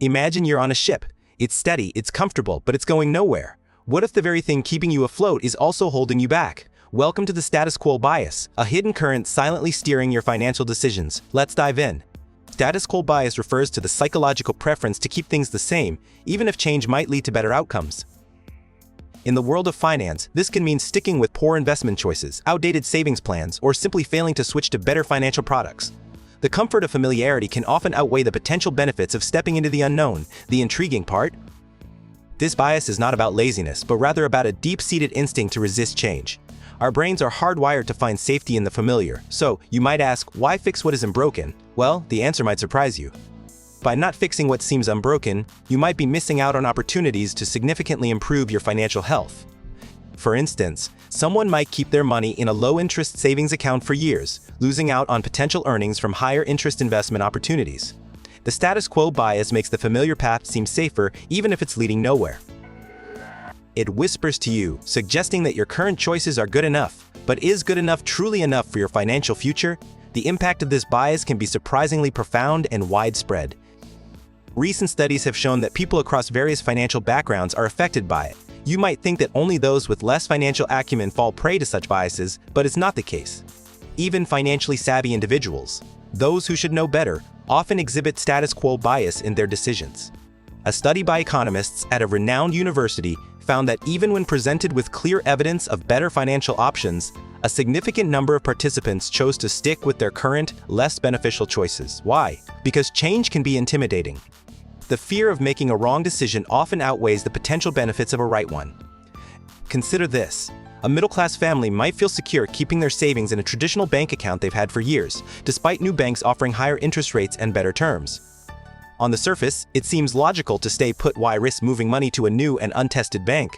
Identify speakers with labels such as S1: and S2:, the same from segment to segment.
S1: Imagine you're on a ship. It's steady, it's comfortable, but it's going nowhere. What if the very thing keeping you afloat is also holding you back? Welcome to the status quo bias, a hidden current silently steering your financial decisions. Let's dive in. Status quo bias refers to the psychological preference to keep things the same, even if change might lead to better outcomes. In the world of finance, this can mean sticking with poor investment choices, outdated savings plans, or simply failing to switch to better financial products. The comfort of familiarity can often outweigh the potential benefits of stepping into the unknown. The intriguing part? This bias is not about laziness, but rather about a deep-seated instinct to resist change. Our brains are hardwired to find safety in the familiar, so you might ask, why fix what isn't broken? Well, the answer might surprise you. By not fixing what seems unbroken, you might be missing out on opportunities to significantly improve your financial health. For instance, someone might keep their money in a low-interest savings account for years, losing out on potential earnings from higher-interest investment opportunities. The status quo bias makes the familiar path seem safer even if it's leading nowhere. It whispers to you, suggesting that your current choices are good enough, but is good enough truly enough for your financial future? The impact of this bias can be surprisingly profound and widespread. Recent studies have shown that people across various financial backgrounds are affected by it. You might think that only those with less financial acumen fall prey to such biases, but it's not the case. Even financially savvy individuals, those who should know better, often exhibit status quo bias in their decisions. A study by economists at a renowned university found that even when presented with clear evidence of better financial options, a significant number of participants chose to stick with their current, less beneficial choices. Why? Because change can be intimidating. The fear of making a wrong decision often outweighs the potential benefits of a right one. Consider this. A middle-class family might feel secure keeping their savings in a traditional bank account they've had for years, despite new banks offering higher interest rates and better terms. On the surface, it seems logical to stay put. Why risk moving money to a new and untested bank?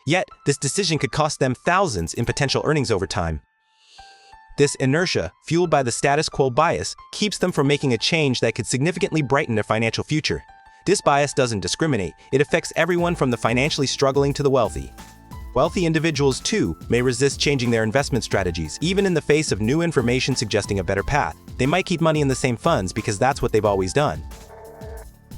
S1: Yet, this decision could cost them thousands in potential earnings over time. This inertia, fueled by the status quo bias, keeps them from making a change that could significantly brighten their financial future. This bias doesn't discriminate. It affects everyone from the financially struggling to the wealthy. Wealthy individuals, too, may resist changing their investment strategies, even in the face of new information suggesting a better path. They might keep money in the same funds because that's what they've always done.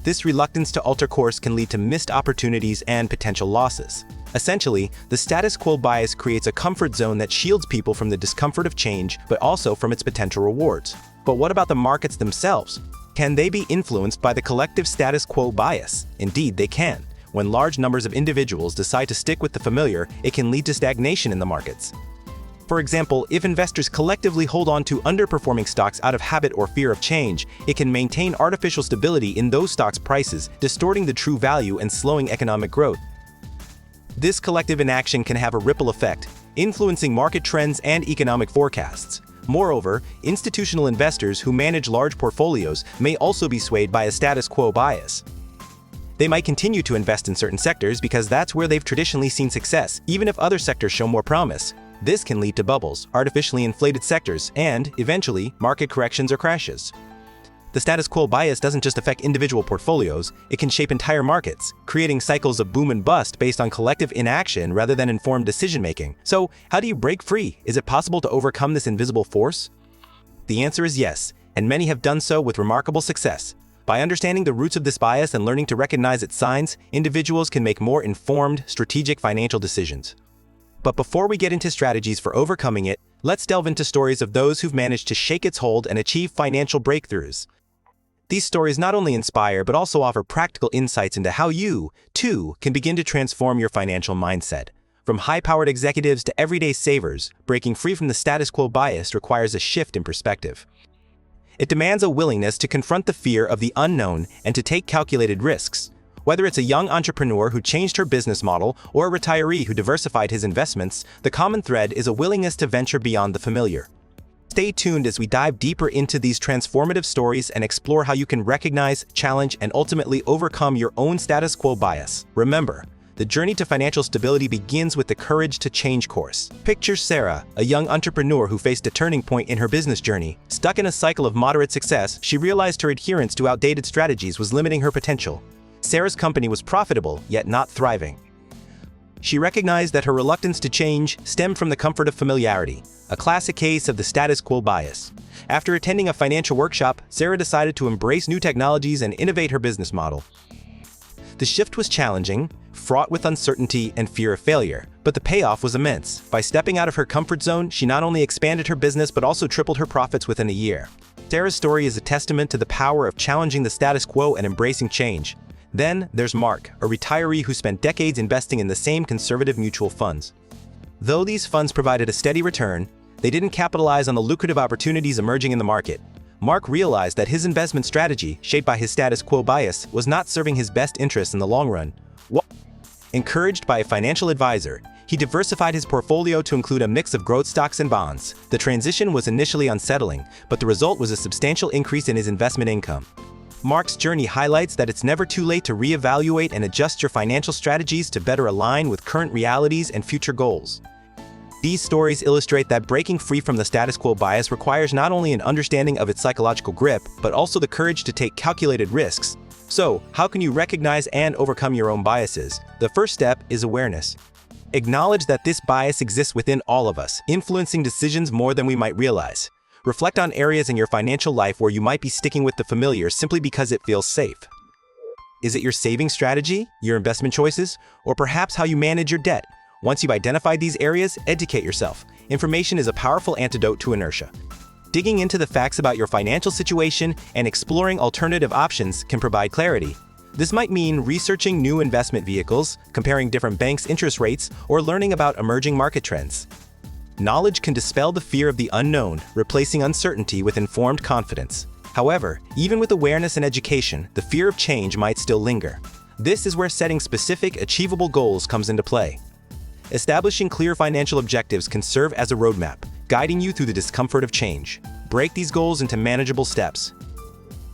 S1: This reluctance to alter course can lead to missed opportunities and potential losses. Essentially, the status quo bias creates a comfort zone that shields people from the discomfort of change, but also from its potential rewards. But what about the markets themselves? Can they be influenced by the collective status quo bias? Indeed, they can. When large numbers of individuals decide to stick with the familiar, it can lead to stagnation in the markets. For example, if investors collectively hold on to underperforming stocks out of habit or fear of change, it can maintain artificial stability in those stocks' prices, distorting the true value and slowing economic growth. This collective inaction can have a ripple effect, influencing market trends and economic forecasts. Moreover, institutional investors who manage large portfolios may also be swayed by a status quo bias. They might continue to invest in certain sectors because that's where they've traditionally seen success, even if other sectors show more promise. This can lead to bubbles, artificially inflated sectors, and, eventually, market corrections or crashes. The status quo bias doesn't just affect individual portfolios, it can shape entire markets, creating cycles of boom and bust based on collective inaction rather than informed decision-making. So, how do you break free? Is it possible to overcome this invisible force? The answer is yes, and many have done so with remarkable success. By understanding the roots of this bias and learning to recognize its signs, individuals can make more informed, strategic financial decisions. But before we get into strategies for overcoming it, let's delve into stories of those who've managed to shake its hold and achieve financial breakthroughs. These stories not only inspire but also offer practical insights into how you, too, can begin to transform your financial mindset. From high-powered executives to everyday savers, breaking free from the status quo bias requires a shift in perspective. It demands a willingness to confront the fear of the unknown and to take calculated risks. Whether it's a young entrepreneur who changed her business model or a retiree who diversified his investments, the common thread is a willingness to venture beyond the familiar. Stay tuned as we dive deeper into these transformative stories and explore how you can recognize, challenge, and ultimately overcome your own status quo bias. Remember, the journey to financial stability begins with the courage to change course. Picture Sarah, a young entrepreneur who faced a turning point in her business journey. Stuck in a cycle of moderate success, she realized her adherence to outdated strategies was limiting her potential. Sarah's company was profitable, yet not thriving. She recognized that her reluctance to change stemmed from the comfort of familiarity, a classic case of the status quo bias. After attending a financial workshop, Sarah decided to embrace new technologies and innovate her business model. The shift was challenging, fraught with uncertainty and fear of failure, but the payoff was immense. By stepping out of her comfort zone, she not only expanded her business but also tripled her profits within a year. Sarah's story is a testament to the power of challenging the status quo and embracing change. Then there's Mark, a retiree who spent decades investing in the same conservative mutual funds. Though these funds provided a steady return, they didn't capitalize on the lucrative opportunities emerging in the market. Mark realized that his investment strategy, shaped by his status quo bias, was not serving his best interests in the long run. Encouraged by a financial advisor, he diversified his portfolio to include a mix of growth stocks and bonds. The transition was initially unsettling, but the result was a substantial increase in his investment income. Mark's journey highlights that it's never too late to reevaluate and adjust your financial strategies to better align with current realities and future goals. These stories illustrate that breaking free from the status quo bias requires not only an understanding of its psychological grip, but also the courage to take calculated risks. So, how can you recognize and overcome your own biases? The first step is awareness. Acknowledge that this bias exists within all of us, influencing decisions more than we might realize. Reflect on areas in your financial life where you might be sticking with the familiar simply because it feels safe. Is it your saving strategy, your investment choices, or perhaps how you manage your debt? Once you've identified these areas, educate yourself. Information is a powerful antidote to inertia. Digging into the facts about your financial situation and exploring alternative options can provide clarity. This might mean researching new investment vehicles, comparing different banks' interest rates, or learning about emerging market trends. Knowledge can dispel the fear of the unknown, replacing uncertainty with informed confidence. However, even with awareness and education, the fear of change might still linger. This is where setting specific, achievable goals comes into play. Establishing clear financial objectives can serve as a roadmap, guiding you through the discomfort of change. Break these goals into manageable steps.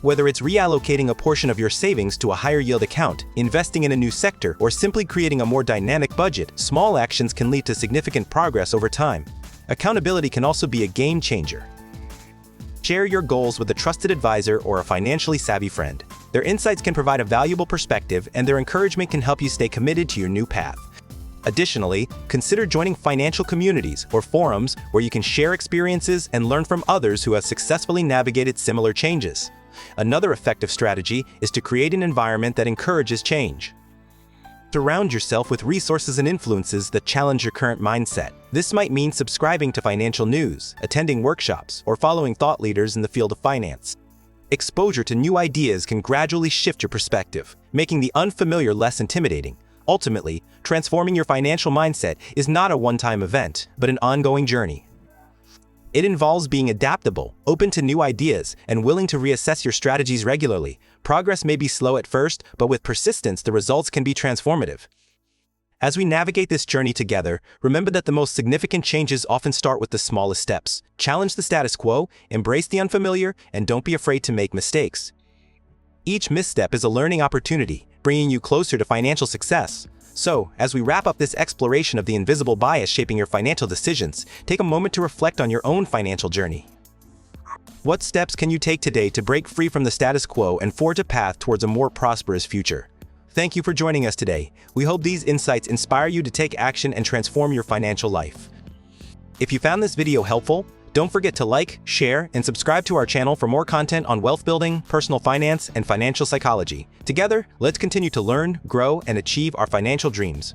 S1: Whether it's reallocating a portion of your savings to a higher yield account, investing in a new sector, or simply creating a more dynamic budget, small actions can lead to significant progress over time. Accountability can also be a game changer. Share your goals with a trusted advisor or a financially savvy friend. Their insights can provide a valuable perspective, and their encouragement can help you stay committed to your new path. Additionally, consider joining financial communities or forums where you can share experiences and learn from others who have successfully navigated similar changes. Another effective strategy is to create an environment that encourages change. Surround yourself with resources and influences that challenge your current mindset. This might mean subscribing to financial news, attending workshops, or following thought leaders in the field of finance. Exposure to new ideas can gradually shift your perspective, making the unfamiliar less intimidating. Ultimately, transforming your financial mindset is not a one-time event, but an ongoing journey. It involves being adaptable, open to new ideas, and willing to reassess your strategies regularly. Progress may be slow at first, but with persistence, the results can be transformative. As we navigate this journey together, remember that the most significant changes often start with the smallest steps. Challenge the status quo, embrace the unfamiliar, and don't be afraid to make mistakes. Each misstep is a learning opportunity, bringing you closer to financial success. So, as we wrap up this exploration of the invisible bias shaping your financial decisions, take a moment to reflect on your own financial journey. What steps can you take today to break free from the status quo and forge a path towards a more prosperous future? Thank you for joining us today. We hope these insights inspire you to take action and transform your financial life. If you found this video helpful, don't forget to like, share, and subscribe to our channel for more content on wealth building, personal finance, and financial psychology. Together, let's continue to learn, grow, and achieve our financial dreams.